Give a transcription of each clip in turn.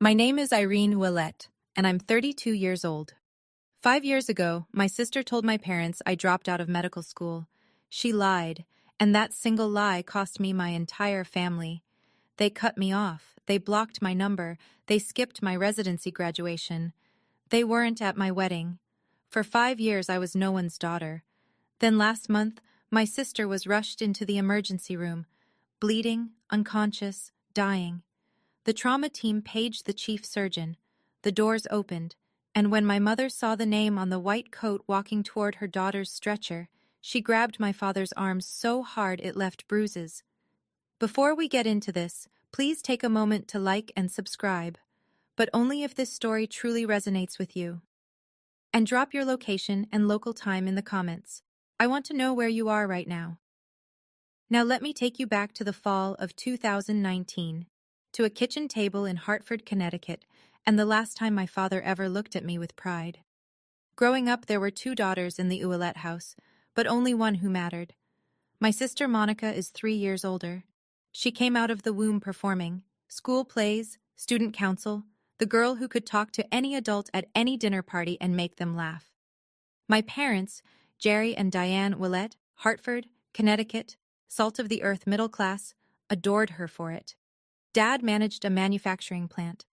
My name is Irene Willette, and I'm 32 years old. 5 years ago, my sister told my parents I dropped out of medical school. She lied, and that single lie cost me my entire family. They cut me off, they blocked my number, they skipped my residency graduation. They weren't at my wedding. For 5 years, I was no one's daughter. Then last month, my sister was rushed into the emergency room, bleeding, unconscious, dying. The trauma team paged the chief surgeon. The doors opened, and when my mother saw the name on the white coat walking toward her daughter's stretcher, she grabbed my father's arm so hard it left bruises. Before we get into this, please take a moment to like and subscribe, but only if this story truly resonates with you. And drop your location and local time in the comments. I want to know where you are right now. Now let me take you back to the fall of 2019, to a kitchen table in Hartford, Connecticut, and the last time my father ever looked at me with pride. Growing up, there were 2 daughters in the Ouellette house, but only one who mattered. My sister Monica is 3 years older. She came out of the womb performing school plays, student council, the girl who could talk to any adult at any dinner party and make them laugh. My parents, Jerry and Diane Ouellette, Hartford, Connecticut, salt of the earth middle class, adored her for it. Dad managed a manufacturing plant.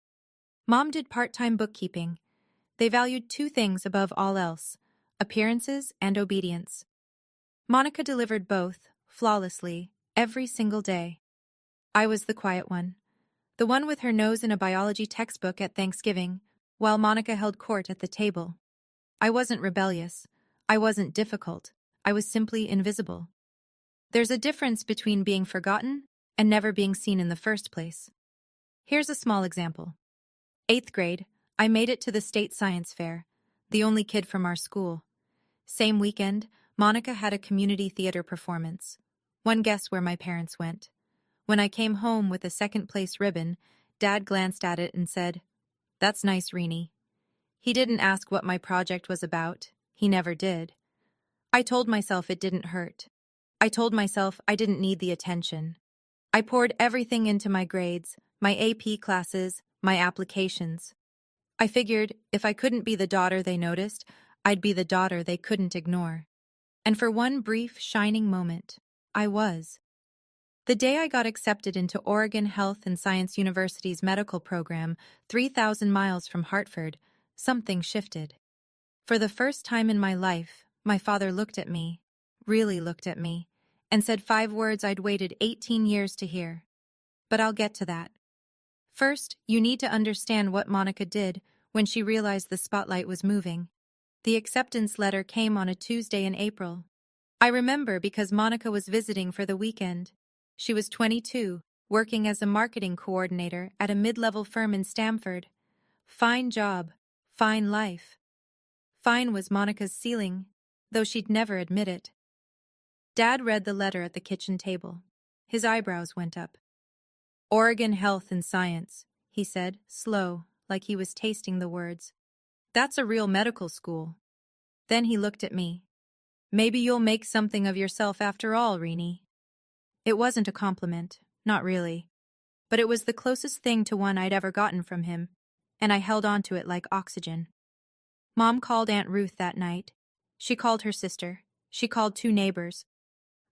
Mom did part-time bookkeeping. They valued 2 things above all else: appearances and obedience. Monica delivered both, flawlessly, every single day. I was the quiet one, the one with her nose in a biology textbook at Thanksgiving, while Monica held court at the table. I wasn't rebellious. I wasn't difficult. I was simply invisible. There's a difference between being forgotten and never being seen in the first place. Here's a small example. 8th grade, I made it to the state science fair, the only kid from our school. Same weekend, Monica had a community theater performance. One guess where my parents went. When I came home with a second-place ribbon, Dad glanced at it and said, "That's nice, Reenie." He didn't ask what my project was about. He never did. I told myself it didn't hurt. I told myself I didn't need the attention. I poured everything into my grades, my AP classes, my applications. I figured if I couldn't be the daughter they noticed, I'd be the daughter they couldn't ignore. And for one brief, shining moment, I was. The day I got accepted into Oregon Health and Science University's medical program, 3,000 miles from Hartford, something shifted. For the first time in my life, my father looked at me, really looked at me, and said 5 words I'd waited 18 years to hear. But I'll get to that. First, you need to understand what Monica did when she realized the spotlight was moving. The acceptance letter came on a Tuesday in April. I remember because Monica was visiting for the weekend. She was 22, working as a marketing coordinator at a mid-level firm in Stamford. Fine job, fine life. Fine was Monica's ceiling, though she'd never admit it. Dad read the letter at the kitchen table. His eyebrows went up. "Oregon Health and Science," he said, slow, like he was tasting the words. "That's a real medical school." Then he looked at me. "Maybe you'll make something of yourself after all, Reenie." It wasn't a compliment, not really. But it was the closest thing to one I'd ever gotten from him, and I held on to it like oxygen. Mom called Aunt Ruth that night. She called her sister. She called 2 neighbors.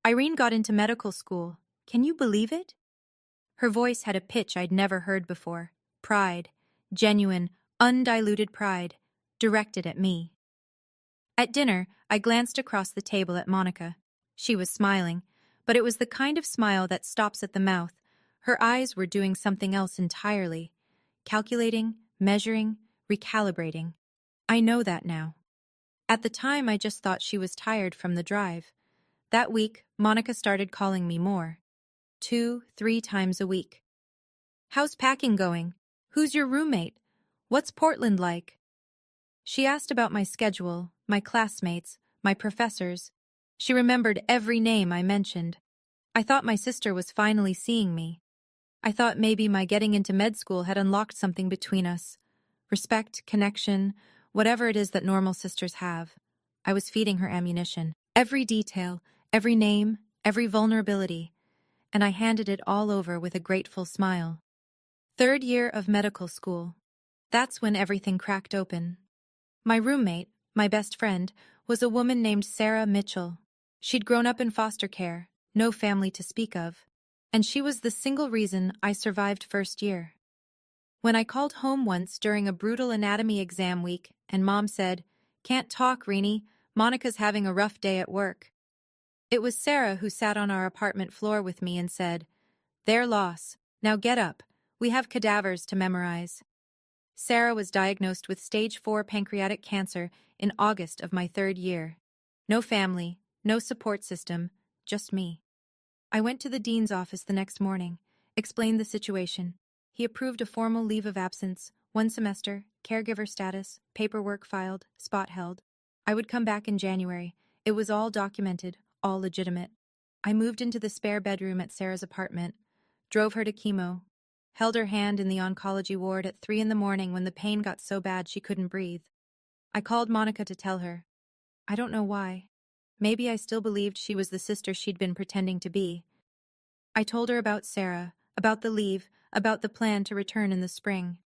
"Irene got into medical school. Can you believe it?" Her voice had a pitch I'd never heard before. Pride, genuine, undiluted pride, directed at me. At dinner, I glanced across the table at Monica. She was smiling, but it was the kind of smile that stops at the mouth. Her eyes were doing something else entirely. Calculating, measuring, recalibrating. I know that now. At the time, I just thought she was tired from the drive. That week, Monica started calling me more. 2, 3 times a week. "How's packing going? Who's your roommate? What's Portland like?" She asked about my schedule, my classmates, my professors. She remembered every name I mentioned. I thought my sister was finally seeing me. I thought maybe my getting into med school had unlocked something between us. Respect, connection, whatever it is that normal sisters have. I was feeding her ammunition. Every detail, every name, every vulnerability. And I handed it all over with a grateful smile. Third year of medical school. That's when everything cracked open. My roommate, my best friend, was a woman named Sarah Mitchell. She'd grown up in foster care, no family to speak of, and she was the single reason I survived first year. When I called home once during a brutal anatomy exam week and Mom said, "Can't talk, Reenie, Monica's having a rough day at work," it was Sarah who sat on our apartment floor with me and said, "Their loss. Now get up. We have cadavers to memorize." Sarah was diagnosed with stage 4 pancreatic cancer in August of my third year. No family, no support system, just me. I went to the dean's office the next morning, explained the situation. He approved a formal leave of absence, 1 semester, caregiver status, paperwork filed, spot held. I would come back in January. It was all documented, all legitimate. I moved into the spare bedroom at Sarah's apartment, drove her to chemo, held her hand in the oncology ward at 3 in the morning when the pain got so bad she couldn't breathe. I called Monica to tell her. I don't know why. Maybe I still believed she was the sister she'd been pretending to be. I told her about Sarah, about the leave, about the plan to return in the spring.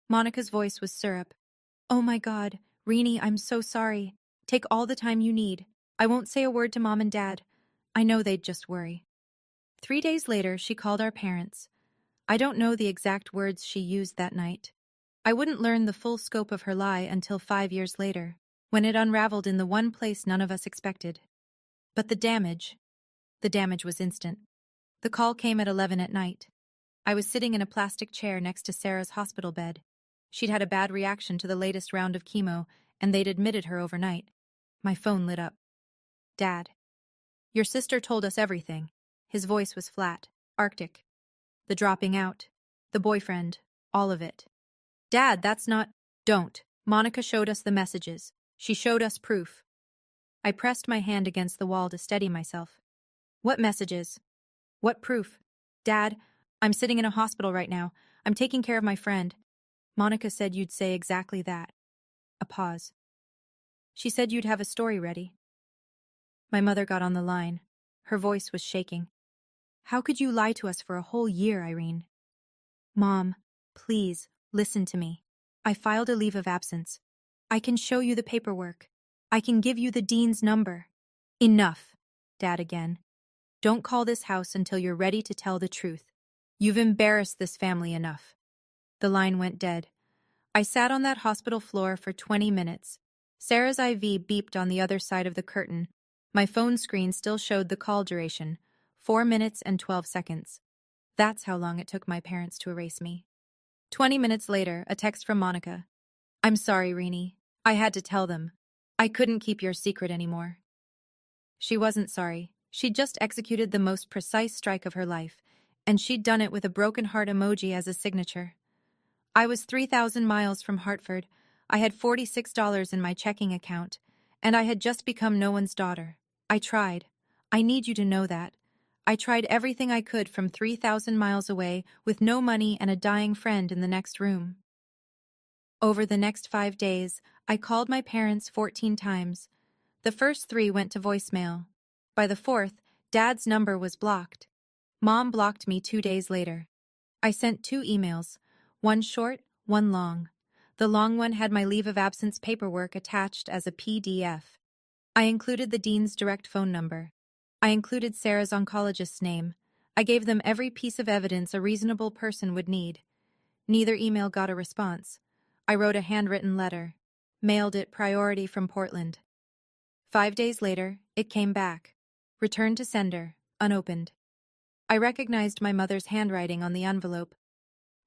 Monica's voice was syrup. "Oh my God, Reenie, I'm so sorry. Take all the time you need. I won't say a word to Mom and Dad. I know they'd just worry." 3 days later, she called our parents. I don't know the exact words she used that night. I wouldn't learn the full scope of her lie until 5 years later, when it unraveled in the one place none of us expected. But the damage was instant. The call came at 11 at night. I was sitting in a plastic chair next to Sarah's hospital bed. She'd had a bad reaction to the latest round of chemo, and they'd admitted her overnight. My phone lit up. "Dad, your sister told us everything." His voice was flat, arctic. The dropping out, the boyfriend, all of it. "Dad, that's not—" "Don't. Monica showed us the messages. She showed us proof." I pressed my hand against the wall to steady myself. "What messages? What proof?" "Dad, I'm sitting in a hospital right now. I'm taking care of my friend. Monica said you'd say exactly that." A pause. "She said you'd have a story ready." My mother got on the line. Her voice was shaking. "How could you lie to us for a whole year, Irene?" "Mom, please, listen to me. I filed a leave of absence. I can show you the paperwork. I can give you the dean's number." "Enough," Dad again. "Don't call this house until you're ready to tell the truth. You've embarrassed this family enough." The line went dead. I sat on that hospital floor for 20 minutes. Sarah's IV beeped on the other side of the curtain. My phone screen still showed the call duration, 4 minutes and 12 seconds. That's how long it took my parents to erase me. 20 minutes later, a text from Monica. "I'm sorry, Reenie. I had to tell them. I couldn't keep your secret anymore." She wasn't sorry. She'd just executed the most precise strike of her life, and she'd done it with a broken heart emoji as a signature. I was 3,000 miles from Hartford. I had $46 in my checking account, and I had just become no one's daughter. I tried. I need you to know that. I tried everything I could from 3,000 miles away with no money and a dying friend in the next room. Over the next 5 days, I called my parents 14 times. The first 3 went to voicemail. By the 4th, Dad's number was blocked. Mom blocked me 2 days later. I sent 2 emails, one short, one long. The long one had my leave of absence paperwork attached as a PDF. I included the dean's direct phone number. I included Sarah's oncologist's name. I gave them every piece of evidence a reasonable person would need. Neither email got a response. I wrote a handwritten letter, mailed it priority from Portland. 5 days later, it came back. Returned to sender, unopened. I recognized my mother's handwriting on the envelope.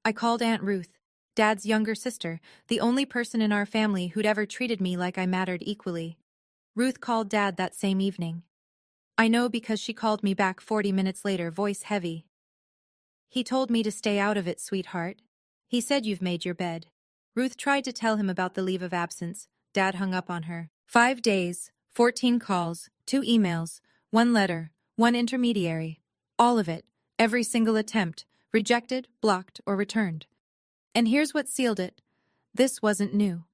I called Aunt Ruth, Dad's younger sister, the only person in our family who'd ever treated me like I mattered equally. Ruth called Dad that same evening. I know because she called me back 40 minutes later, voice heavy. "He told me to stay out of it, sweetheart. He said you've made your bed." Ruth tried to tell him about the leave of absence. Dad hung up on her. 5 days, 14 calls, 2 emails, 1 letter, 1 intermediary. All of it, every single attempt, rejected, blocked, or returned. And here's what sealed it. This wasn't new.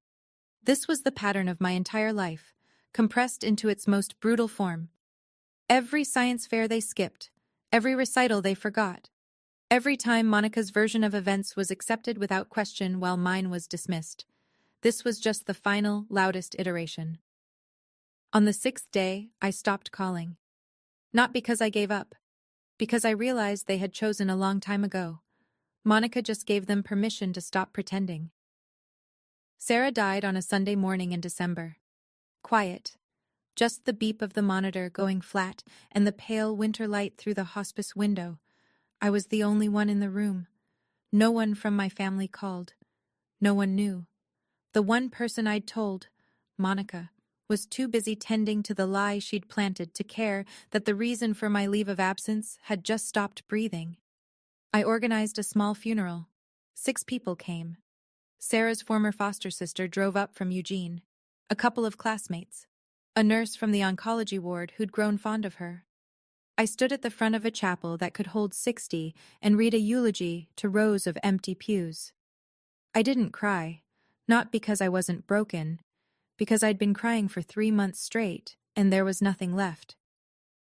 This was the pattern of my entire life, compressed into its most brutal form. Every science fair they skipped, every recital they forgot, Every time Monica's version of events was accepted without question while mine was dismissed. This was just the final, loudest iteration. On the sixth day, I stopped calling. Not because I gave up. Because I realized they had chosen a long time ago. Monica just gave them permission to stop pretending. Sarah died on a Sunday morning in December. Quiet. Just the beep of the monitor going flat and the pale winter light through the hospice window. I was the only one in the room. No one from my family called. No one knew. The one person I'd told, Monica, was too busy tending to the lie she'd planted to care that the reason for my leave of absence had just stopped breathing. I organized a small funeral. 6 people came. Sarah's former foster sister drove up from Eugene. A couple of classmates. A nurse from the oncology ward who'd grown fond of her. I stood at the front of a chapel that could hold 60 and read a eulogy to rows of empty pews. I didn't cry, not because I wasn't broken, because I'd been crying for 3 months straight and there was nothing left.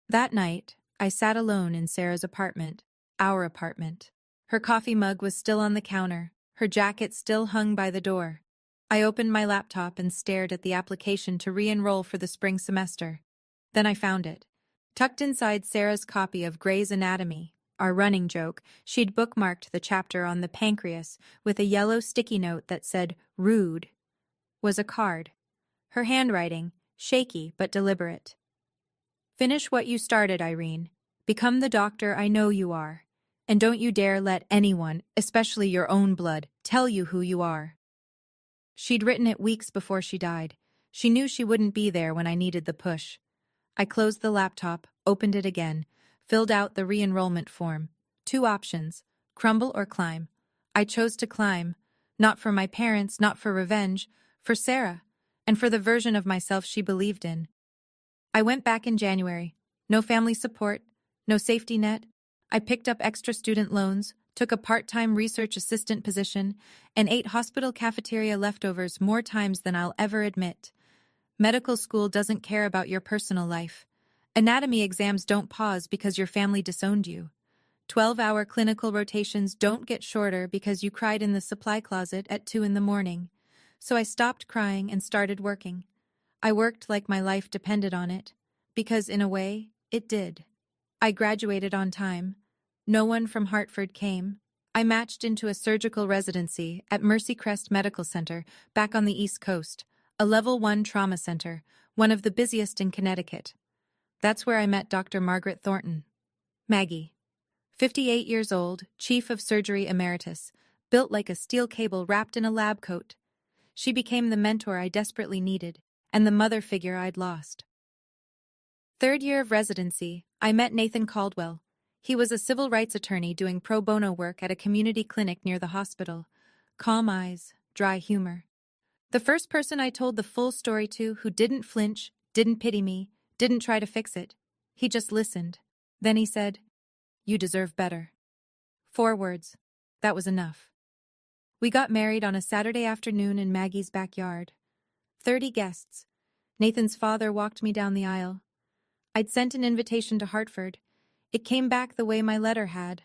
That night, I sat alone in Sarah's apartment, our apartment. Her coffee mug was still on the counter, her jacket still hung by the door. I opened my laptop and stared at the application to re-enroll for the spring semester. Then I found it. Tucked inside Sarah's copy of Grey's Anatomy, our running joke, she'd bookmarked the chapter on the pancreas with a yellow sticky note that said, "Rude," was a card. Her handwriting, shaky but deliberate. "Finish what you started, Irene. Become the doctor I know you are. And don't you dare let anyone, especially your own blood, tell you who you are." She'd written it weeks before she died. She knew she wouldn't be there when I needed the push. I closed the laptop, opened it again, filled out the re-enrollment form. 2 options, crumble or climb. I chose to climb, not for my parents, not for revenge, for Sarah, and for the version of myself she believed in. I went back in January. No family support, no safety net. I picked up extra student loans, took a part-time research assistant position, and ate hospital cafeteria leftovers more times than I'll ever admit. Medical school doesn't care about your personal life. Anatomy exams don't pause because your family disowned you. 12-hour clinical rotations don't get shorter because you cried in the supply closet at 2 in the morning. So I stopped crying and started working. I worked like my life depended on it, because in a way, it did. I graduated on time. No one from Hartford came. I matched into a surgical residency at Mercy Crest Medical Center, back on the East Coast, a Level 1 trauma center, one of the busiest in Connecticut. That's where I met Dr. Margaret Thornton. Maggie. 58 years old, chief of surgery emeritus, built like a steel cable wrapped in a lab coat. She became the mentor I desperately needed, and the mother figure I'd lost. 3rd year of residency, I met Nathan Caldwell. He was a civil rights attorney doing pro bono work at a community clinic near the hospital. Calm eyes, dry humor. The first person I told the full story to who didn't flinch, didn't pity me, didn't try to fix it. He just listened. Then he said, "You deserve better." 4 words. That was enough. We got married on a Saturday afternoon in Maggie's backyard. 30 guests. Nathan's father walked me down the aisle. I'd sent an invitation to Hartford. It came back the way my letter had,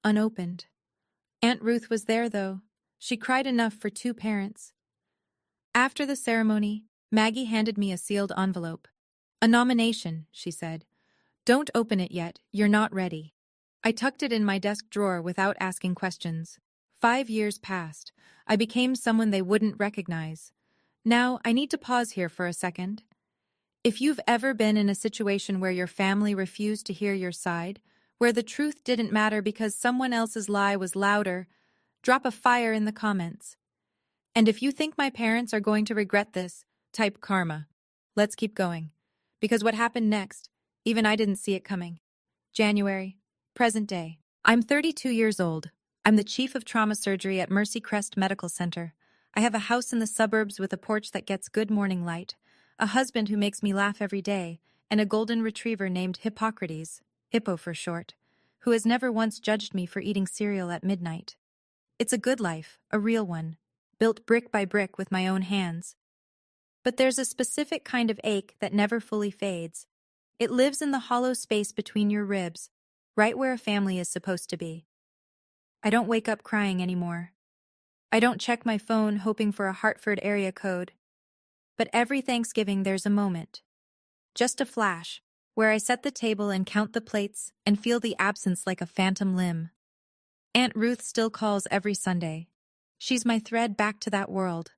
unopened. Aunt Ruth was there, though. She cried enough for 2 parents. After the ceremony, Maggie handed me a sealed envelope. "A nomination," she said. "Don't open it yet, you're not ready." I tucked it in my desk drawer without asking questions. 5 years passed. I became someone they wouldn't recognize. Now, I need to pause here for a second. If you've ever been in a situation where your family refused to hear your side, where the truth didn't matter because someone else's lie was louder, drop a fire in the comments. And if you think my parents are going to regret this, type karma. Let's keep going. Because what happened next, even I didn't see it coming. January, present day. I'm 32 years old. I'm the chief of trauma surgery at Mercy Crest Medical Center. I have a house in the suburbs with a porch that gets good morning light, a husband who makes me laugh every day, and a golden retriever named Hippocrates, Hippo for short, who has never once judged me for eating cereal at midnight. It's a good life, a real one, built brick by brick with my own hands. But there's a specific kind of ache that never fully fades. It lives in the hollow space between your ribs, right where a family is supposed to be. I don't wake up crying anymore. I don't check my phone hoping for a Hartford area code. But every Thanksgiving there's a moment, just a flash, where I set the table and count the plates and feel the absence like a phantom limb. Aunt Ruth still calls every Sunday. She's my thread back to that world.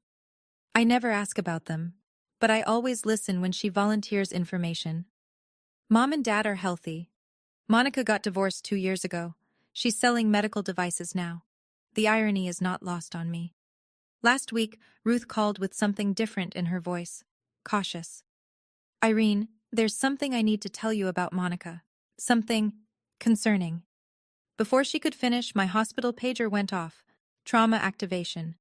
I never ask about them, but I always listen when she volunteers information. Mom and Dad are healthy. Monica got divorced 2 years ago. She's selling medical devices now. The irony is not lost on me. Last week, Ruth called with something different in her voice. Cautious. Irene, there's something I need to tell you about Monica. Something concerning. Before she could finish, my hospital pager went off. Trauma activation.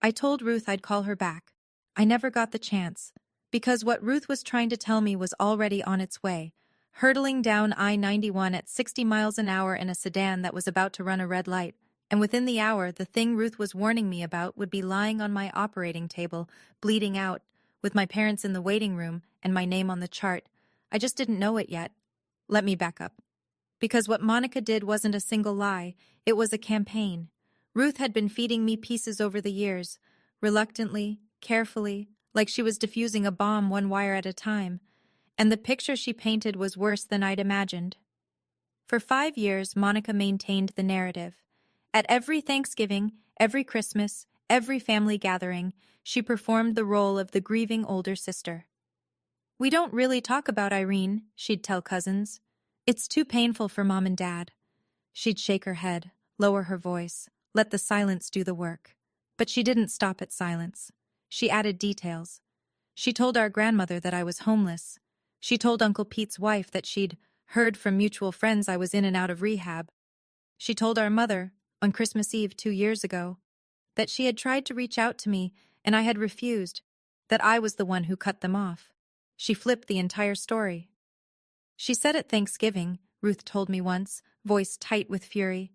I told Ruth I'd call her back. I never got the chance, because what Ruth was trying to tell me was already on its way, hurtling down I-91 at 60 miles an hour in a sedan that was about to run a red light, and within the hour, the thing Ruth was warning me about would be lying on my operating table, bleeding out, with my parents in the waiting room and my name on the chart. I just didn't know it yet. Let me back up. Because what Monica did wasn't a single lie, it was a campaign. Ruth had been feeding me pieces over the years, reluctantly, carefully, like she was diffusing a bomb one wire at a time, and the picture she painted was worse than I'd imagined. For 5 years, Monica maintained the narrative. At every Thanksgiving, every Christmas, every family gathering, she performed the role of the grieving older sister. We don't really talk about Irene, she'd tell cousins. It's too painful for Mom and Dad. She'd shake her head, lower her voice, let the silence do the work. But she didn't stop at silence. She added details. She told our grandmother that I was homeless. She told Uncle Pete's wife that she'd heard from mutual friends I was in and out of rehab. She told our mother, on Christmas Eve 2 years ago, that she had tried to reach out to me and I had refused, that I was the one who cut them off. She flipped the entire story. She said at Thanksgiving, Ruth told me once, voice tight with fury,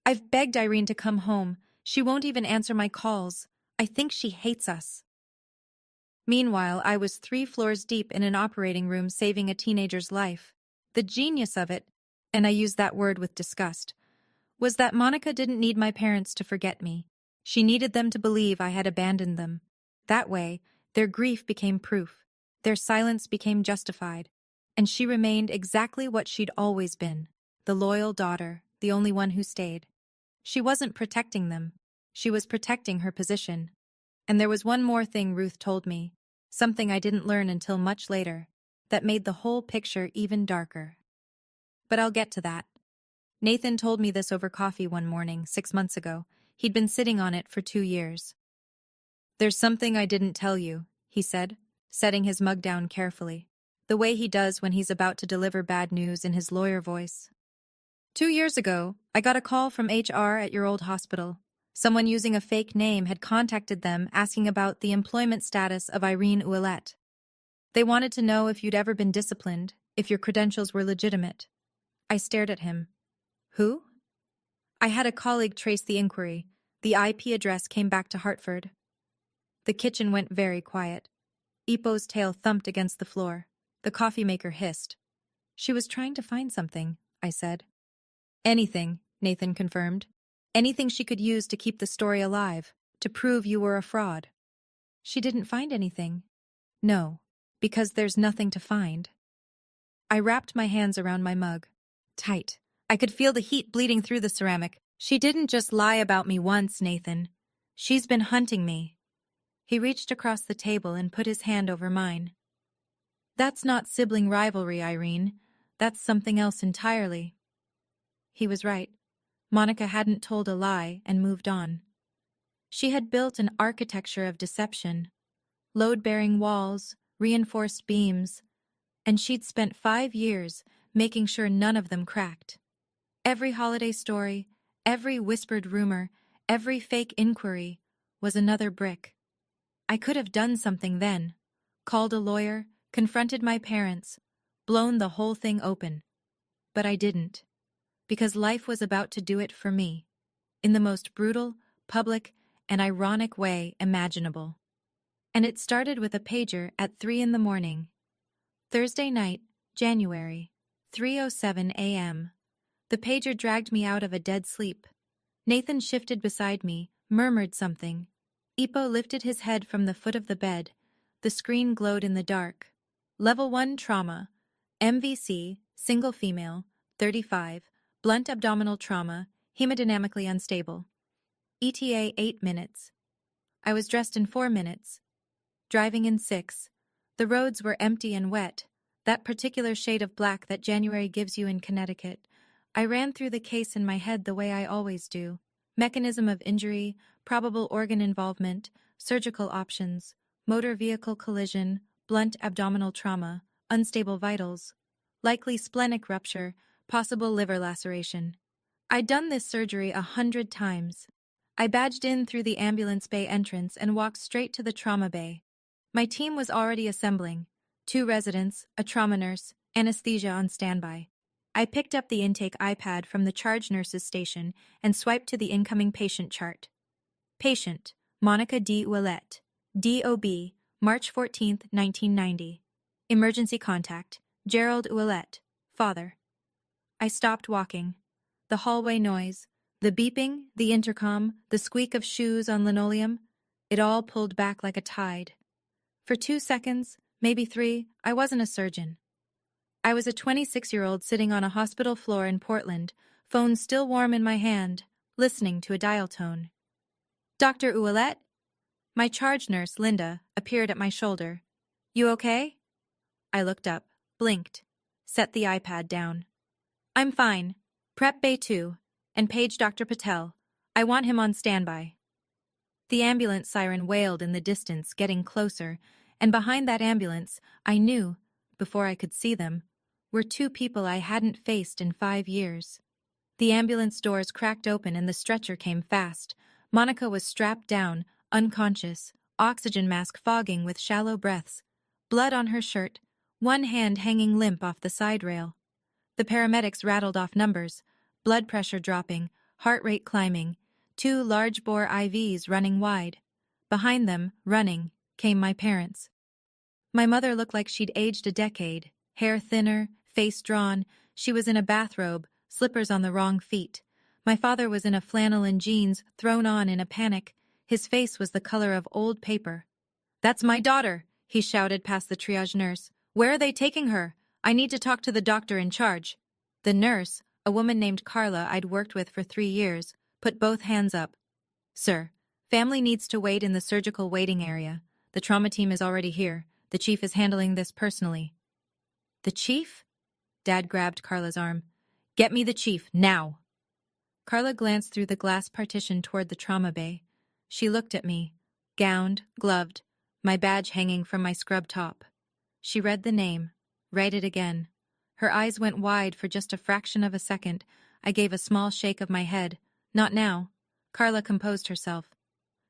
"I've begged Irene to come home. She won't even answer my calls. I think she hates us." Meanwhile, I was 3 floors deep in an operating room saving a teenager's life. The genius of it, and I use that word with disgust, was that Monica didn't need my parents to forget me. She needed them to believe I had abandoned them. That way, their grief became proof. Their silence became justified. And she remained exactly what she'd always been, the loyal daughter, the only one who stayed. She wasn't protecting them. She was protecting her position. And there was one more thing Ruth told me, something I didn't learn until much later, that made the whole picture even darker. But I'll get to that. Nathan told me this over coffee one morning, 6 months ago. He'd been sitting on it for 2 years. "There's something I didn't tell you," he said, setting his mug down carefully, the way he does when he's about to deliver bad news in his lawyer voice. 2 years ago, I got a call from HR at your old hospital. Someone using a fake name had contacted them asking about the employment status of Irene Ouellette. They wanted to know if you'd ever been disciplined, if your credentials were legitimate. I stared at him. Who? I had a colleague trace the inquiry. The IP address came back to Hartford. The kitchen went very quiet. Ipo's tail thumped against the floor. The coffee maker hissed. "She was trying to find something," I said. "Anything," Nathan confirmed. "Anything she could use to keep the story alive, to prove you were a fraud." "She didn't find anything." "No, because there's nothing to find." I wrapped my hands around my mug. Tight. I could feel the heat bleeding through the ceramic. "She didn't just lie about me once, Nathan. She's been hunting me." He reached across the table and put his hand over mine. "That's not sibling rivalry, Irene. That's something else entirely." He was right. Monica hadn't told a lie and moved on. She had built an architecture of deception, load-bearing walls, reinforced beams, and she'd spent 5 years making sure none of them cracked. Every holiday story, every whispered rumor, every fake inquiry was another brick. I could have done something then, called a lawyer, confronted my parents, blown the whole thing open. But I didn't, because life was about to do it for me, in the most brutal, public, and ironic way imaginable. And it started with a pager at 3 in the morning. Thursday night, January, 3:07 a.m. The pager dragged me out of a dead sleep. Nathan shifted beside me, murmured something. Ipo lifted his head from the foot of the bed. The screen glowed in the dark. Level 1 trauma. MVC, single female, 35, blunt abdominal trauma, hemodynamically unstable. ETA 8 minutes. I was dressed in 4 minutes. Driving in 6. The roads were empty and wet, that particular shade of black that January gives you in Connecticut. I ran through the case in my head the way I always do. Mechanism of injury, probable organ involvement, surgical options, motor vehicle collision, blunt abdominal trauma, unstable vitals, likely splenic rupture, possible liver laceration. I'd done this surgery 100 times. I badged in through the ambulance bay entrance and walked straight to the trauma bay. My team was already assembling. 2 residents, a trauma nurse, anesthesia on standby. I picked up the intake iPad from the charge nurse's station and swiped to the incoming patient chart. Patient, Monica D. Ouellette, DOB, March 14, 1990. Emergency contact, Gerald Ouellette, father. I stopped walking. The hallway noise, the beeping, the intercom, the squeak of shoes on linoleum, it all pulled back like a tide. For 2 seconds, maybe 3, I wasn't a surgeon. I was a 26-year-old sitting on a hospital floor in Portland, phone still warm in my hand, listening to a dial tone. Dr. Ouellette? My charge nurse, Linda, appeared at my shoulder. You okay? I looked up, blinked, set the iPad down. I'm fine. Prep Bay 2, and page Dr. Patel. I want him on standby. The ambulance siren wailed in the distance, getting closer, and behind that ambulance, I knew, before I could see them, were 2 people I hadn't faced in 5 years. The ambulance doors cracked open and the stretcher came fast. Monica was strapped down, unconscious, oxygen mask fogging with shallow breaths, blood on her shirt, one hand hanging limp off the side rail. The paramedics rattled off numbers, blood pressure dropping, heart rate climbing, 2 large-bore IVs running wide. Behind them, running, came my parents. My mother looked like she'd aged a decade, hair thinner, face drawn. She was in a bathrobe, slippers on the wrong feet. My father was in a flannel and jeans, thrown on in a panic. His face was the color of old paper. "That's my daughter," he shouted past the triage nurse. "Where are they taking her? I need to talk to the doctor in charge." The nurse, a woman named Carla I'd worked with for 3 years, put both hands up. "Sir, family needs to wait in the surgical waiting area. The trauma team is already here. The chief is handling this personally." "The chief?" Dad grabbed Carla's arm. "Get me the chief, now." Carla glanced through the glass partition toward the trauma bay. She looked at me, gowned, gloved, my badge hanging from my scrub top. She read the name, read it again. Her eyes went wide for just a fraction of a second. I gave a small shake of my head. "Not now." Carla composed herself.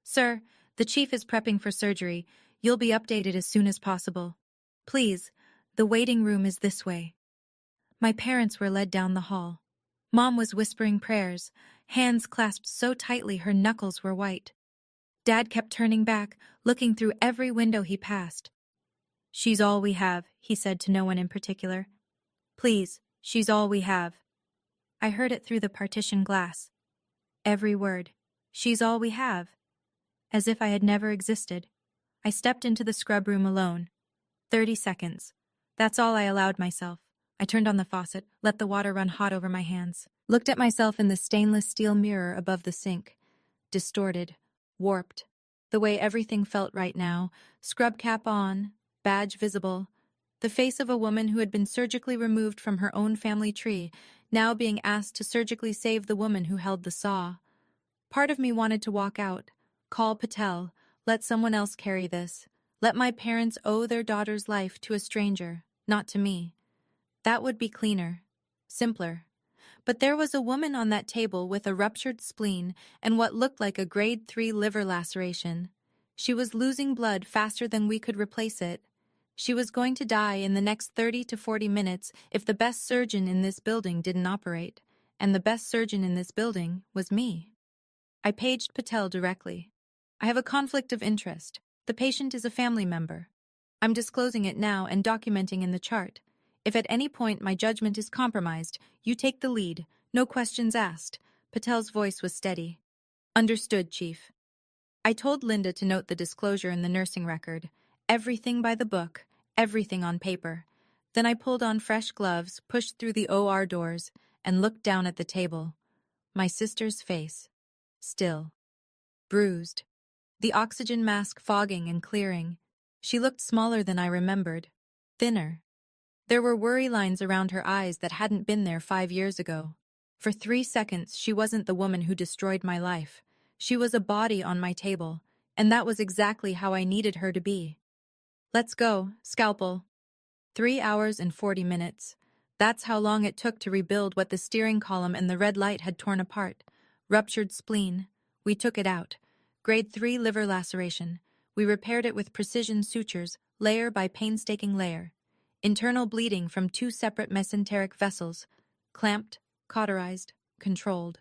"Sir, the chief is prepping for surgery. You'll be updated as soon as possible. Please, the waiting room is this way." My parents were led down the hall. Mom was whispering prayers, hands clasped so tightly her knuckles were white. Dad kept turning back, looking through every window he passed. "She's all we have," he said to no one in particular. "Please, she's all we have." I heard it through the partition glass. Every word. She's all we have. As if I had never existed. I stepped into the scrub room alone. 30 seconds. That's all I allowed myself. I turned on the faucet, let the water run hot over my hands, looked at myself in the stainless steel mirror above the sink. Distorted, warped. The way everything felt right now, scrub cap on, badge visible. The face of a woman who had been surgically removed from her own family tree, now being asked to surgically save the woman who held the saw. Part of me wanted to walk out, call Patel, let someone else carry this. Let my parents owe their daughter's life to a stranger, not to me. That would be cleaner, simpler. But there was a woman on that table with a ruptured spleen and what looked like a grade 3 liver laceration. She was losing blood faster than we could replace it. She was going to die in the next 30 to 40 minutes if the best surgeon in this building didn't operate, and the best surgeon in this building was me. I paged Patel directly. "I have a conflict of interest. The patient is a family member. I'm disclosing it now and documenting in the chart. If at any point my judgment is compromised, you take the lead, no questions asked. Patel's voice was steady. Understood, Chief. I told Linda to note the disclosure in the nursing record. Everything by the book, everything on paper. Then I pulled on fresh gloves, pushed through the OR doors, and looked down at the table. My sister's face. Still. Bruised. The oxygen mask fogging and clearing. She looked smaller than I remembered. Thinner. There were worry lines around her eyes that hadn't been there 5 years ago. For 3 seconds, she wasn't the woman who destroyed my life. She was a body on my table, and that was exactly how I needed her to be. Let's go, scalpel. 3 hours and 40 minutes. That's how long it took to rebuild what the steering column and the red light had torn apart. Ruptured spleen. We took it out. Grade 3 liver laceration. We repaired it with precision sutures, layer by painstaking layer. Internal bleeding from 2 separate mesenteric vessels. Clamped, cauterized, controlled.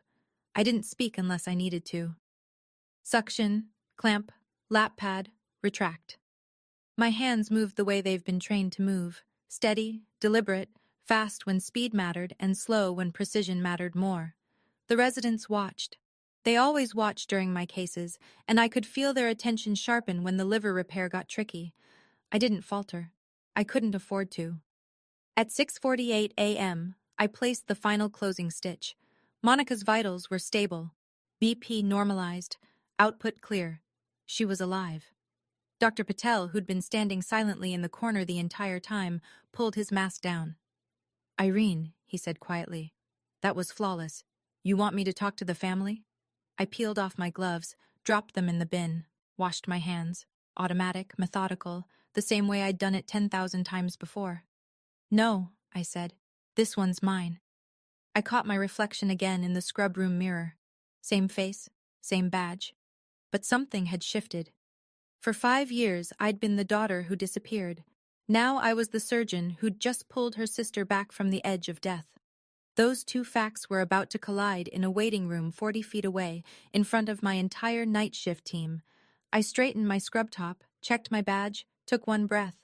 I didn't speak unless I needed to. Suction, clamp, lap pad, retract. My hands moved the way they've been trained to move. Steady, deliberate, fast when speed mattered and slow when precision mattered more. The residents watched. They always watched during my cases, and I could feel their attention sharpen when the liver repair got tricky. I didn't falter. I couldn't afford to. At 6:48 a.m., I placed the final closing stitch. Monica's vitals were stable. BP normalized. Output clear. She was alive. Dr. Patel, who'd been standing silently in the corner the entire time, pulled his mask down. Irene, he said quietly. That was flawless. You want me to talk to the family? I peeled off my gloves, dropped them in the bin, washed my hands. Automatic, methodical, the same way I'd done it 10,000 times before. No, I said. This one's mine. I caught my reflection again in the scrub room mirror. Same face, same badge. But something had shifted. For 5 years, I'd been the daughter who disappeared. Now I was the surgeon who'd just pulled her sister back from the edge of death. Those two facts were about to collide in a waiting room 40 feet away, in front of my entire night shift team. I straightened my scrub top, checked my badge, took one breath.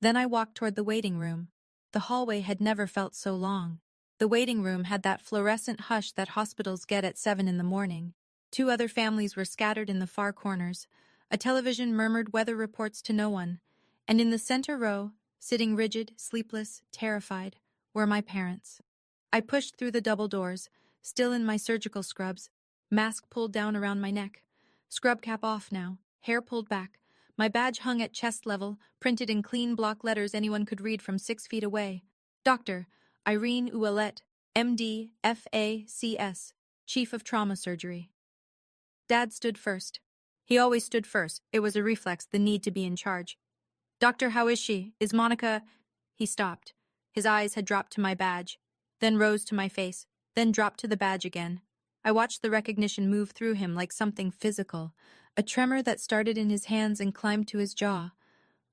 Then I walked toward the waiting room. The hallway had never felt so long. The waiting room had that fluorescent hush that hospitals get at 7 in the morning. 2 other families were scattered in the far corners. A television murmured weather reports to no one. And in the center row, sitting rigid, sleepless, terrified, were my parents. I pushed through the double doors, still in my surgical scrubs, mask pulled down around my neck. Scrub cap off now, hair pulled back. My badge hung at chest level, printed in clean block letters anyone could read from 6 feet away. Dr. Irene Ouellette, MD, FACS, Chief of Trauma Surgery. Dad stood first. He always stood first. It was a reflex, the need to be in charge. Doctor, how is she? Is Monica... He stopped. His eyes had dropped to my badge, then rose to my face, then dropped to the badge again. I watched the recognition move through him like something physical, a tremor that started in his hands and climbed to his jaw.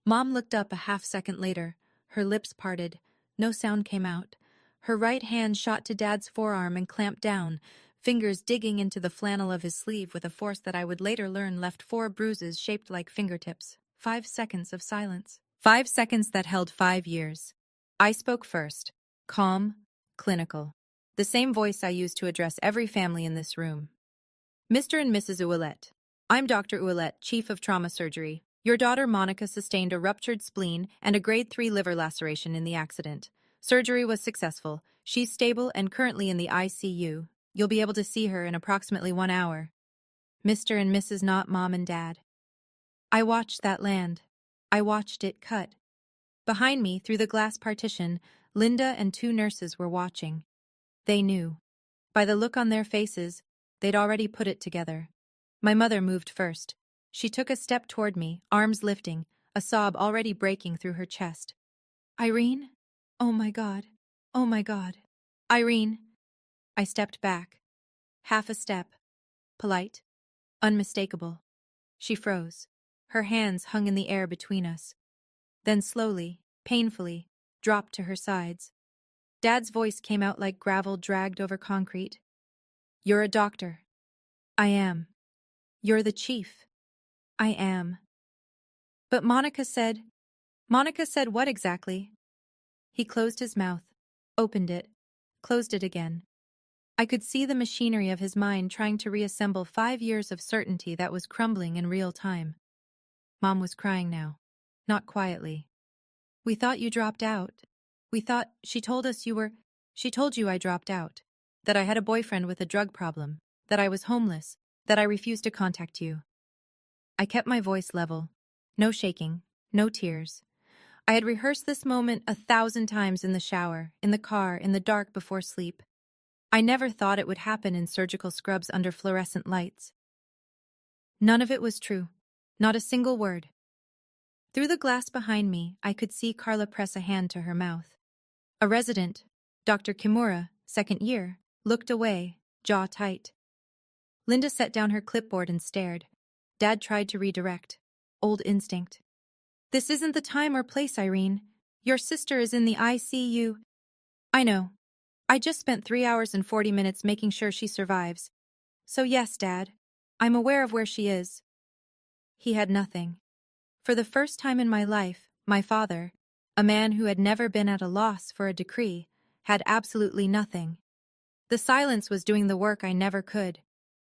Mom looked up a half-second later. Her lips parted. No sound came out. Her right hand shot to Dad's forearm and clamped down, fingers digging into the flannel of his sleeve with a force that I would later learn left 4 bruises shaped like fingertips. 5 seconds of silence. 5 seconds that held 5 years. I spoke first. Calm, clinical. The same voice I used to address every family in this room. Mr. and Mrs. Ouellette. I'm Dr. Ouellette, Chief of Trauma Surgery. Your daughter Monica sustained a ruptured spleen and a grade 3 liver laceration in the accident. Surgery was successful. She's stable and currently in the ICU. You'll be able to see her in approximately 1 hour. Mr. and Mrs. Not Mom and Dad. I watched that land. I watched it cut. Behind me, through the glass partition, Linda and 2 nurses were watching. They knew. By the look on their faces, they'd already put it together. My mother moved first. She took a step toward me, arms lifting, a sob already breaking through her chest. Irene? Oh my God. Oh my God. Irene. I stepped back. Half a step. Polite. Unmistakable. She froze. Her hands hung in the air between us. Then slowly, painfully, dropped to her sides. Dad's voice came out like gravel dragged over concrete. You're a doctor. I am. You're the chief. I am. But Monica said what exactly? He closed his mouth, opened it, closed it again. I could see the machinery of his mind trying to reassemble 5 years of certainty that was crumbling in real time. Mom was crying now. Not quietly. "We thought you dropped out. She told us she told you I dropped out. That I had a boyfriend with a drug problem. That I was homeless. That I refused to contact you." I kept my voice level. No shaking. No tears. I had rehearsed this moment 1,000 times in the shower, in the car, in the dark before sleep. I never thought it would happen in surgical scrubs under fluorescent lights. None of it was true. Not a single word. Through the glass behind me, I could see Carla press a hand to her mouth. A resident, Dr. Kimura, second year, looked away, jaw tight. Linda set down her clipboard and stared. Dad tried to redirect. Old instinct. "This isn't the time or place, Irene. Your sister is in the ICU." "I know. I just spent 3 hours and 40 minutes making sure she survives. So yes, Dad, I'm aware of where she is." He had nothing. For the first time in my life, my father, a man who had never been at a loss for a decree, had absolutely nothing. The silence was doing the work I never could.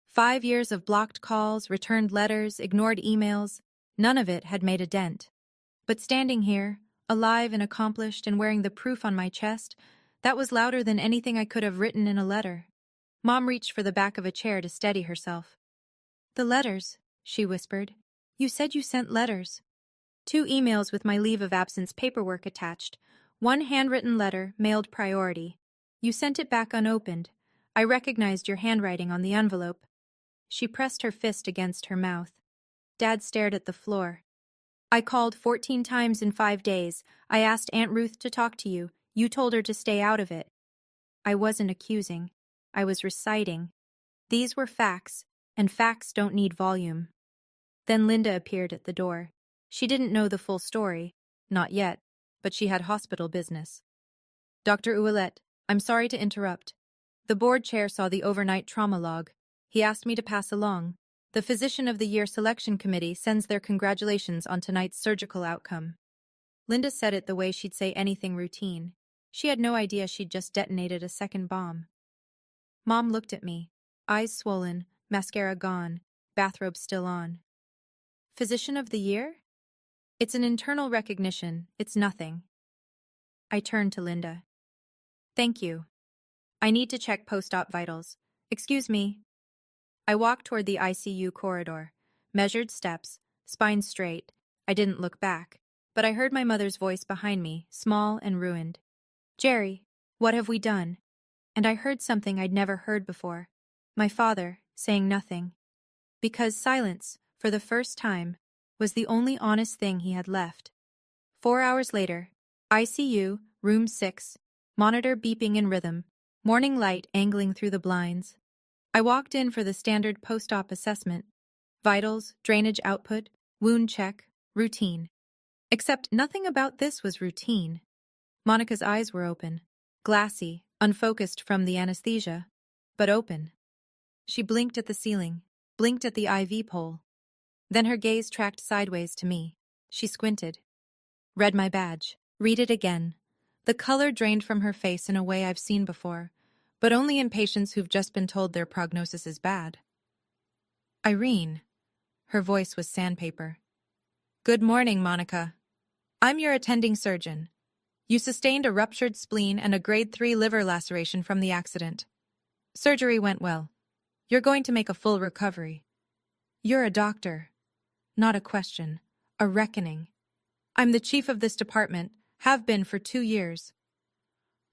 5 years of blocked calls, returned letters, ignored emails, none of it had made a dent. But standing here, alive and accomplished and wearing the proof on my chest, that was louder than anything I could have written in a letter. Mom reached for the back of a chair to steady herself. "The letters," she whispered. "You said you sent letters." 2 emails with my leave of absence paperwork attached. 1 handwritten letter, mailed priority. You sent it back unopened. I recognized your handwriting on the envelope. She pressed her fist against her mouth. Dad stared at the floor. "I called 14 times in 5 days. I asked Aunt Ruth to talk to you. You told her to stay out of it." I wasn't accusing. I was reciting. These were facts, and facts don't need volume. Then Linda appeared at the door. She didn't know the full story. Not yet, but she had hospital business. "Dr. Ouellette, I'm sorry to interrupt. The board chair saw the overnight trauma log. He asked me to pass along. The Physician of the Year Selection Committee sends their congratulations on tonight's surgical outcome." Linda said it the way she'd say anything routine. She had no idea she'd just detonated a second bomb. Mom looked at me, eyes swollen, mascara gone, bathrobe still on. "Physician of the Year? It's an internal recognition, it's nothing." I turned to Linda. "Thank you. I need to check post-op vitals. Excuse me." I walked toward the ICU corridor, measured steps, spine straight. I didn't look back, but I heard my mother's voice behind me, small and ruined. "Jerry, what have we done?" And I heard something I'd never heard before. My father, saying nothing. Because silence, for the first time, was the only honest thing he had left. 4 hours later, ICU, room 6, monitor beeping in rhythm, morning light angling through the blinds. I walked in for the standard post-op assessment. Vitals, drainage output, wound check, routine. Except nothing about this was routine. Monica's eyes were open, glassy, unfocused from the anesthesia, but open. She blinked at the ceiling, blinked at the IV pole. Then her gaze tracked sideways to me. She squinted. Read my badge. Read it again. The color drained from her face in a way I've seen before, but only in patients who've just been told their prognosis is bad. "Irene." Her voice was sandpaper. "Good morning, Monica. I'm your attending surgeon. You sustained a ruptured spleen and a grade 3 liver laceration from the accident. Surgery went well. You're going to make a full recovery. You're a doctor. Not a question. A reckoning. I'm the chief of this department, have been for 2 years.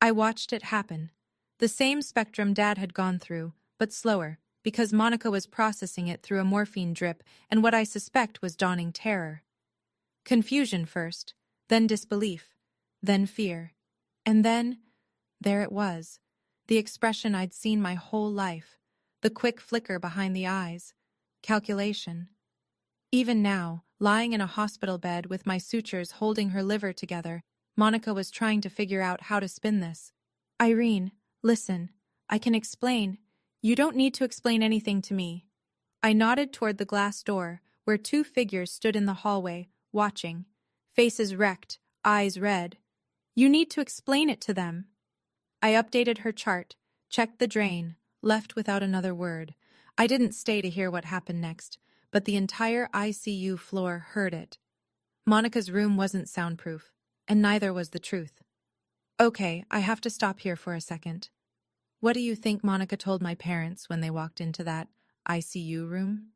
I watched it happen. The same spectrum Dad had gone through, but slower, because Monica was processing it through a morphine drip and what I suspect was dawning terror. Confusion first, then disbelief, then fear. And then, there it was, the expression I'd seen my whole life, the quick flicker behind the eyes, calculation. Even now, lying in a hospital bed with my sutures holding her liver together, Monica was trying to figure out how to spin this. Irene, listen, I can explain. You don't need to explain anything to me. I nodded toward the glass door, where 2 figures stood in the hallway, watching, faces wrecked, eyes red. You need to explain it to them. I updated her chart, checked the drain, left without another word. I didn't stay to hear what happened next, but the entire ICU floor heard it. Monica's room wasn't soundproof, and neither was the truth. Okay, I have to stop here for a second. What do you think Monica told my parents when they walked into that ICU room?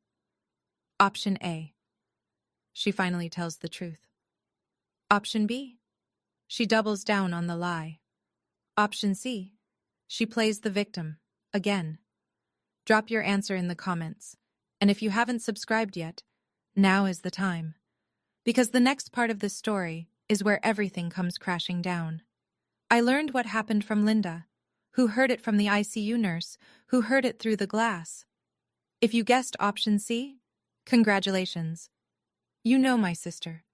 Option A. She finally tells the truth. Option B. She doubles down on the lie. Option C. She plays the victim, again. Drop your answer in the comments. And if you haven't subscribed yet, now is the time. Because the next part of this story is where everything comes crashing down. I learned what happened from Linda, who heard it from the ICU nurse, who heard it through the glass. If you guessed option C, congratulations. You know my sister.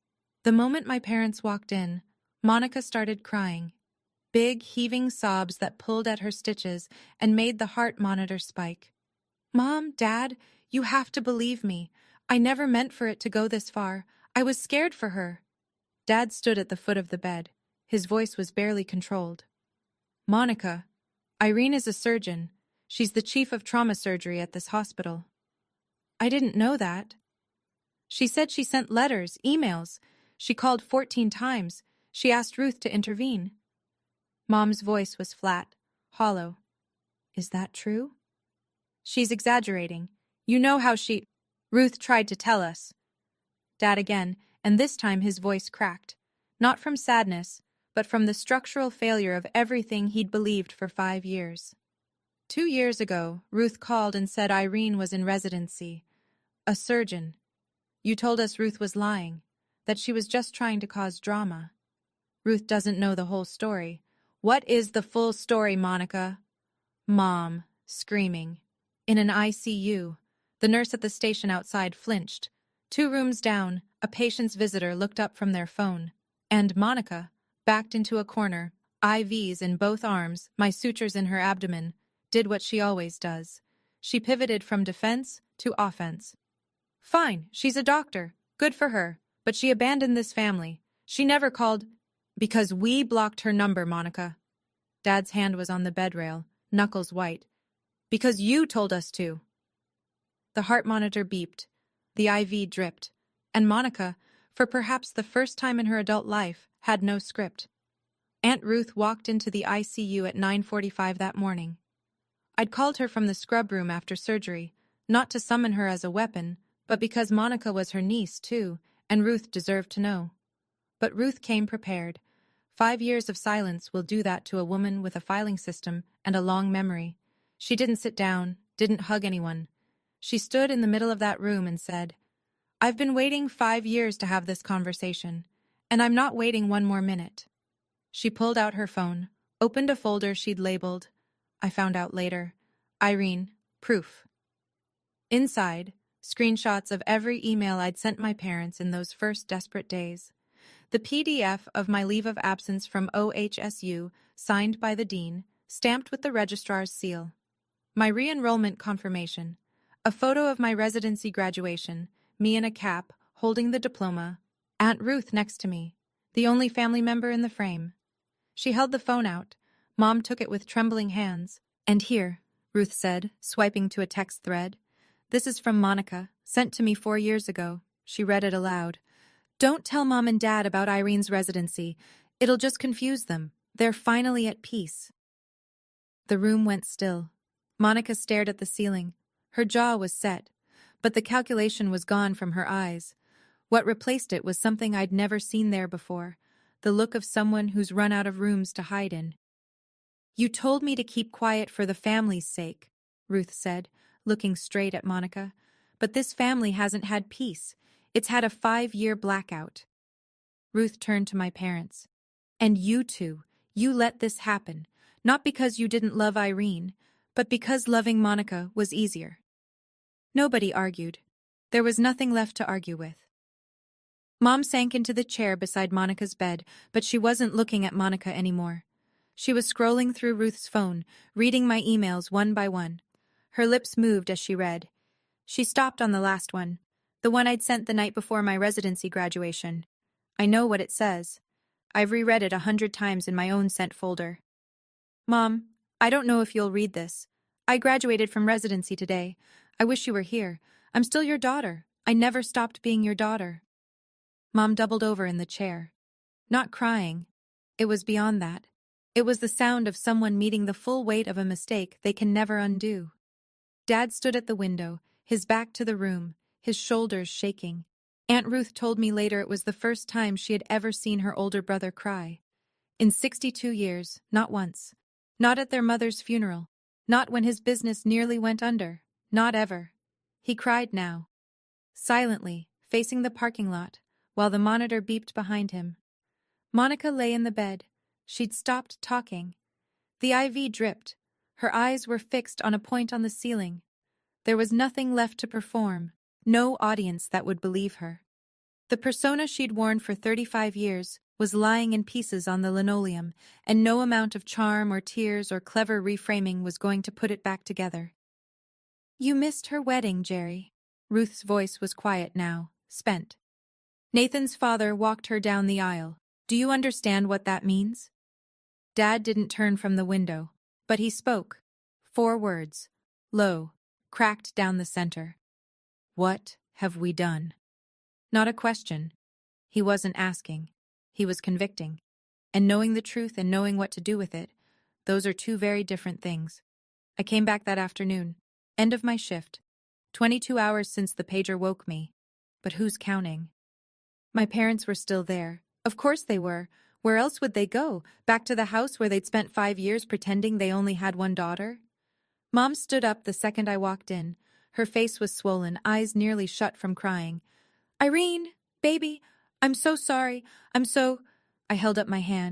The moment my parents walked in, Monica started crying. Big, heaving sobs that pulled at her stitches and made the heart monitor spike. Mom, Dad, you have to believe me. I never meant for it to go this far. I was scared for her. Dad stood at the foot of the bed. His voice was barely controlled. Monica, Irene is a surgeon. She's the chief of trauma surgery at this hospital. I didn't know that. She said she sent letters, emails. She called 14 times. She asked Ruth to intervene. Mom's voice was flat, hollow. Is that true? She's exaggerating. You know how Ruth tried to tell us. Dad again, and this time his voice cracked. Not from sadness, but from the structural failure of everything he'd believed for 5 years. 2 years ago, Ruth called and said Irene was in residency. A surgeon. You told us Ruth was lying, that she was just trying to cause drama. Ruth doesn't know the whole story. What is the full story, Monica? Mom, screaming. In an ICU, the nurse at the station outside flinched. 2 rooms down, a patient's visitor looked up from their phone. And Monica, backed into a corner, IVs in both arms, my sutures in her abdomen, did what she always does. She pivoted from defense to offense. Fine, she's a doctor. Good for her. But she abandoned this family. She never called. Because we blocked her number, Monica. Dad's hand was on the bed rail, knuckles white. Because you told us to. The heart monitor beeped. The IV dripped. And Monica, for perhaps the first time in her adult life, had no script. Aunt Ruth walked into the ICU at 9:45 that morning. I'd called her from the scrub room after surgery, not to summon her as a weapon, but because Monica was her niece, too, and Ruth deserved to know. But Ruth came prepared. 5 years of silence will do that to a woman with a filing system and a long memory. She didn't sit down, didn't hug anyone. She stood in the middle of that room and said, I've been waiting 5 years to have this conversation, and I'm not waiting 1 more minute. She pulled out her phone, opened a folder she'd labeled, I found out later, Irene, proof. Inside, screenshots of every email I'd sent my parents in those first desperate days. The PDF of my leave of absence from OHSU, signed by the dean, stamped with the registrar's seal. My re-enrollment confirmation. A photo of my residency graduation, me in a cap, holding the diploma, Aunt Ruth next to me, the only family member in the frame. She held the phone out. Mom took it with trembling hands. And here, Ruth said, swiping to a text thread. This is from Monica, sent to me 4 years ago. She read it aloud. Don't tell Mom and Dad about Irene's residency. It'll just confuse them. They're finally at peace. The room went still. Monica stared at the ceiling. Her jaw was set, but the calculation was gone from her eyes. What replaced it was something I'd never seen there before, the look of someone who's run out of rooms to hide in. You told me to keep quiet for the family's sake, Ruth said, looking straight at Monica. But this family hasn't had peace. It's had a 5-year blackout. Ruth turned to my parents. And you two, you let this happen, not because you didn't love Irene, but because loving Monica was easier. Nobody argued. There was nothing left to argue with. Mom sank into the chair beside Monica's bed, but she wasn't looking at Monica anymore. She was scrolling through Ruth's phone, reading my emails one by one. Her lips moved as she read. She stopped on the last one, the one I'd sent the night before my residency graduation. I know what it says. I've reread it 100 times in my own sent folder. Mom, I don't know if you'll read this. I graduated from residency today. I wish you were here. I'm still your daughter. I never stopped being your daughter. Mom doubled over in the chair. Not crying. It was beyond that. It was the sound of someone meeting the full weight of a mistake they can never undo. Dad stood at the window, his back to the room, his shoulders shaking. Aunt Ruth told me later it was the first time she had ever seen her older brother cry. In 62 years, not once. Not at their mother's funeral. Not when his business nearly went under. Not ever. He cried now. Silently, facing the parking lot, while the monitor beeped behind him. Monica lay in the bed. She'd stopped talking. The IV dripped. Her eyes were fixed on a point on the ceiling. There was nothing left to perform, no audience that would believe her. The persona she'd worn for 35 years was lying in pieces on the linoleum, and no amount of charm or tears or clever reframing was going to put it back together. You missed her wedding, Jerry. Ruth's voice was quiet now, spent. Nathan's father walked her down the aisle. Do you understand what that means? Dad didn't turn from the window, but he spoke. 4 words, low, cracked down the center. What have we done? Not a question. He wasn't asking. He was convicting. And knowing the truth and knowing what to do with it, those are 2 very different things. I came back that afternoon. End of my shift. 22 hours since the pager woke me. But who's counting? My parents were still there. Of course they were. Where else would they go? Back to the house where they'd spent 5 years pretending they only had one daughter? Mom stood up the second I walked in. Her face was swollen, eyes nearly shut from crying. Irene, baby, I'm so sorry. I held up my hand.